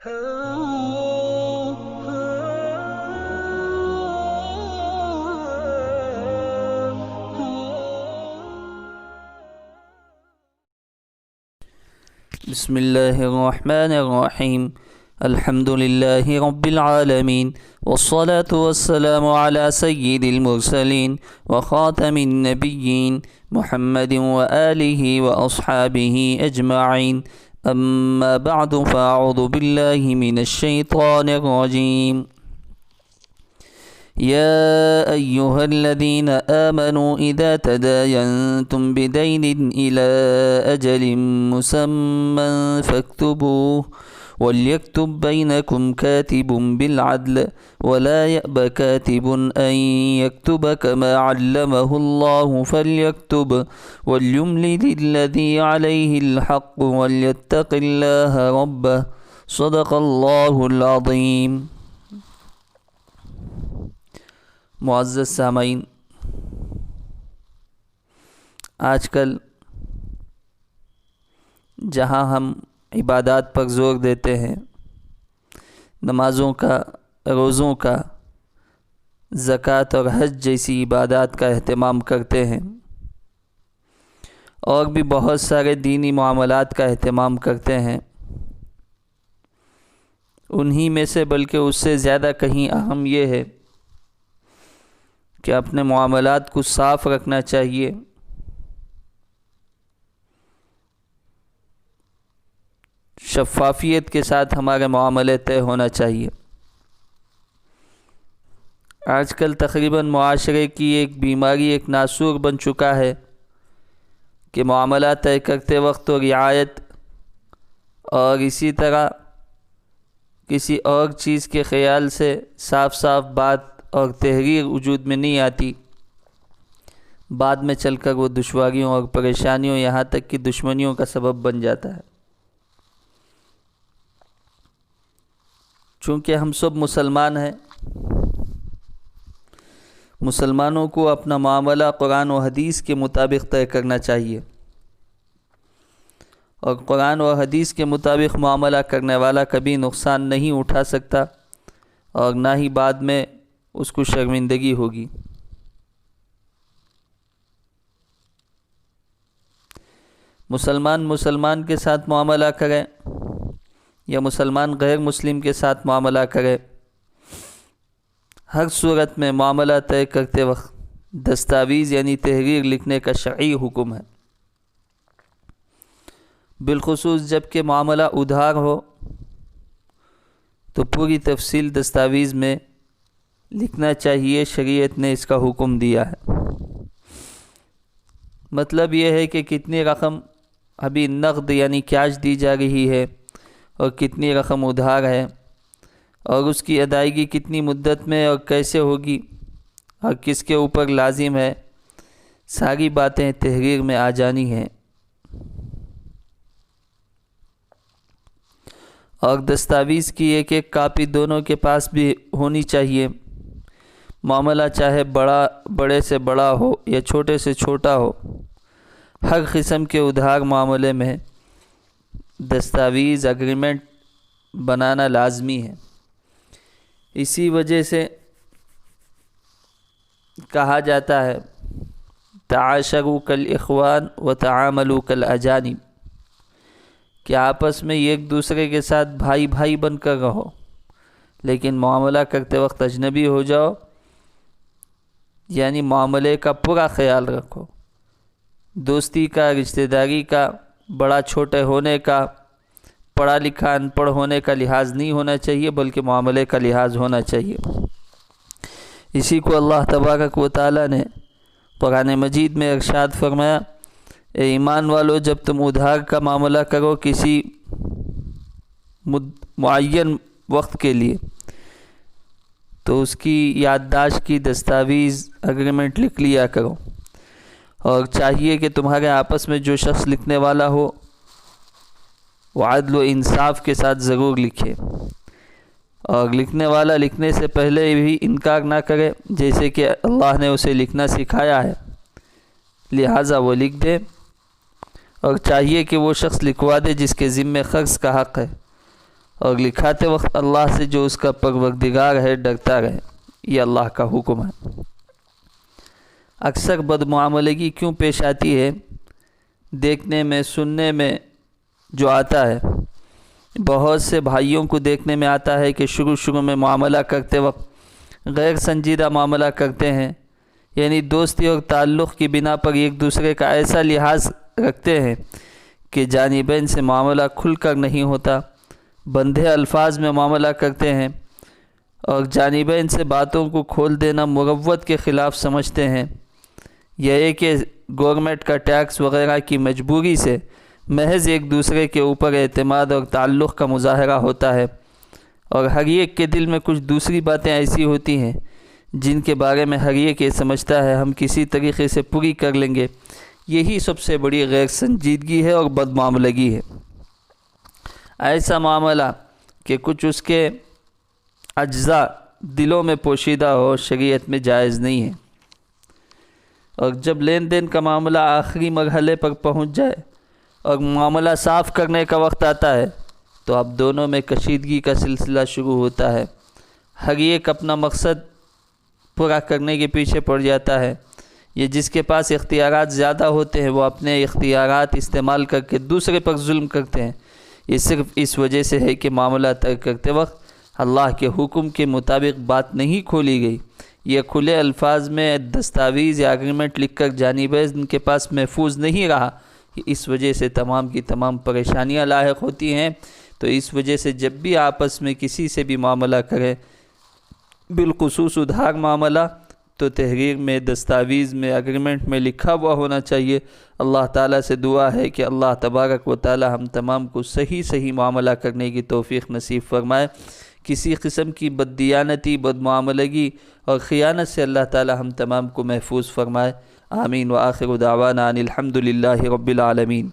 بسم اللہ الرحمن الرحیم الحمد للہ رب العالمین والصلاة والسلام علی سید المرسلین وخاتم النبیین محمد وآلہ واصحابہ اجمعین اما بعد فاعوذ باللہ من الشیطان الرجیم يا أيها الذين آمنوا إذا تداينتم بدين إلى أجل مسمى فاكتبوه وليكتب بينكم كاتب بالعدل ولا يأب كاتب أن يكتب كما علمه الله فليكتب وليملل الذي عليه الحق وليتق الله ربه صدق الله العظيم۔ معزز سامعین، آج کل جہاں ہم عبادات پر زور دیتے ہیں، نمازوں کا، روزوں کا، زکوٰۃ اور حج جیسی عبادات کا اہتمام کرتے ہیں، اور بھی بہت سارے دینی معاملات کا اہتمام کرتے ہیں، انہی میں سے بلکہ اس سے زیادہ کہیں اہم یہ ہے کہ اپنے معاملات کو صاف رکھنا چاہیے، شفافیت کے ساتھ ہمارے معاملے طے ہونا چاہیے۔ آج کل تقریباً معاشرے کی ایک بیماری، ایک ناسور بن چکا ہے کہ معاملات طے کرتے وقت تو رعایت اور اسی طرح کسی اور چیز کے خیال سے صاف صاف بات اور تحریر وجود میں نہیں آتی، بعد میں چل کر وہ دشواریوں اور پریشانیوں، یہاں تک کہ دشمنیوں کا سبب بن جاتا ہے۔ چونکہ ہم سب مسلمان ہیں، مسلمانوں کو اپنا معاملہ قرآن و حدیث کے مطابق طے کرنا چاہیے، اور قرآن و حدیث کے مطابق معاملہ کرنے والا کبھی نقصان نہیں اٹھا سکتا، اور نہ ہی بعد میں اس کو شرمندگی ہوگی۔ مسلمان کے ساتھ معاملہ کرے یا مسلمان غیر مسلم کے ساتھ معاملہ کرے، ہر صورت میں معاملہ طے کرتے وقت دستاویز یعنی تحریر لکھنے کا شرعی حکم ہے، بالخصوص جب کہ معاملہ ادھار ہو تو پوری تفصیل دستاویز میں لکھنا چاہیے، شریعت نے اس کا حکم دیا ہے۔ مطلب یہ ہے کہ کتنی رقم ابھی نقد یعنی کیش دی جا رہی ہے اور کتنی رقم ادھار ہے، اور اس کی ادائیگی کتنی مدت میں اور کیسے ہوگی اور کس کے اوپر لازم ہے، ساری باتیں تحریر میں آ جانی ہیں۔ اور دستاویز کی ایک ایک کاپی دونوں کے پاس بھی ہونی چاہیے، معاملہ چاہے بڑے سے بڑا ہو یا چھوٹے سے چھوٹا ہو، ہر قسم کے ادھار معاملے میں دستاویز اگریمنٹ بنانا لازمی ہے۔ اسی وجہ سے کہا جاتا ہے تعاشروا کالاخوان وتعاملوا کالاجانب، کہ آپس میں ایک دوسرے کے ساتھ بھائی بھائی بن کر رہو، لیکن معاملہ کرتے وقت اجنبی ہو جاؤ، یعنی معاملے کا پورا خیال رکھو، دوستی کا، رشتہ داری کا، بڑا چھوٹے ہونے کا، پڑھا لکھا ان پڑھ ہونے کا لحاظ نہیں ہونا چاہیے، بلکہ معاملے کا لحاظ ہونا چاہیے۔ اسی کو اللہ تبارک و تعالیٰ نے قرآن مجید میں ارشاد فرمایا، اے ایمان والو، جب تم ادھار کا معاملہ کرو کسی معین وقت کے لیے تو اس کی یادداشت کی دستاویز اگریمنٹ لکھ لیا کرو، اور چاہیے کہ تمہارے آپس میں جو شخص لکھنے والا ہو وہ عدل و انصاف کے ساتھ ضرور لکھے، اور لکھنے والا لکھنے سے پہلے بھی انکار نہ کرے، جیسے کہ اللہ نے اسے لکھنا سکھایا ہے، لہٰذا وہ لکھ دے، اور چاہیے کہ وہ شخص لکھوا دے جس کے ذمے قرض کا حق ہے، اور لکھاتے وقت اللہ سے جو اس کا پروردگار ہے ڈرتا رہے، یہ اللہ کا حکم ہے۔ اکثر بدمعاملگی کیوں پیش آتی ہے؟ دیکھنے میں سننے میں جو آتا ہے، بہت سے بھائیوں کو دیکھنے میں آتا ہے کہ شروع میں معاملہ کرتے وقت غیر سنجیدہ معاملہ کرتے ہیں، یعنی دوستی اور تعلق کی بنا پر ایک دوسرے کا ایسا لحاظ رکھتے ہیں کہ جانبین سے معاملہ کھل کر نہیں ہوتا، بندھے الفاظ میں معاملہ کرتے ہیں اور جانبین سے باتوں کو کھول دینا مروت کے خلاف سمجھتے ہیں۔ یہ کہ گورنمنٹ کا ٹیکس وغیرہ کی مجبوری سے محض ایک دوسرے کے اوپر اعتماد اور تعلق کا مظاہرہ ہوتا ہے، اور ہر ایک کے دل میں کچھ دوسری باتیں ایسی ہوتی ہیں جن کے بارے میں ہر ایک یہ سمجھتا ہے ہم کسی طریقے سے پوری کر لیں گے۔ یہی سب سے بڑی غیر سنجیدگی ہے اور بدمعاملگی ہے۔ ایسا معاملہ کہ کچھ اس کے اجزاء دلوں میں پوشیدہ ہو شریعت میں جائز نہیں ہے، اور جب لین دین کا معاملہ آخری مرحلے پر پہنچ جائے اور معاملہ صاف کرنے کا وقت آتا ہے تو اب دونوں میں کشیدگی کا سلسلہ شروع ہوتا ہے، ہر ایک اپنا مقصد پورا کرنے کے پیچھے پڑ جاتا ہے۔ یہ جس کے پاس اختیارات زیادہ ہوتے ہیں وہ اپنے اختیارات استعمال کر کے دوسرے پر ظلم کرتے ہیں۔ یہ صرف اس وجہ سے ہے کہ معاملہ طے کرتے وقت اللہ کے حکم کے مطابق بات نہیں کھولی گئی، یہ کھلے الفاظ میں دستاویز یا اگریمنٹ لکھ کر جانبین ان کے پاس محفوظ نہیں رہا، اس وجہ سے تمام کی تمام پریشانیاں لاحق ہوتی ہیں۔ تو اس وجہ سے جب بھی آپس میں کسی سے بھی معاملہ کریں، بالخصوص ادھار معاملہ، تو تحریر میں، دستاویز میں، اگریمنٹ میں لکھا ہوا ہونا چاہیے۔ اللہ تعالیٰ سے دعا ہے کہ اللہ تبارک و تعالیٰ ہم تمام کو صحیح معاملہ کرنے کی توفیق نصیب فرمائے۔ کسی قسم کی بددیانتی، بدمعاملگی اور خیانت سے اللہ تعالیٰ ہم تمام کو محفوظ فرمائے۔ آمین۔ وآخر دعوانا ان الحمد للہ رب العالمین۔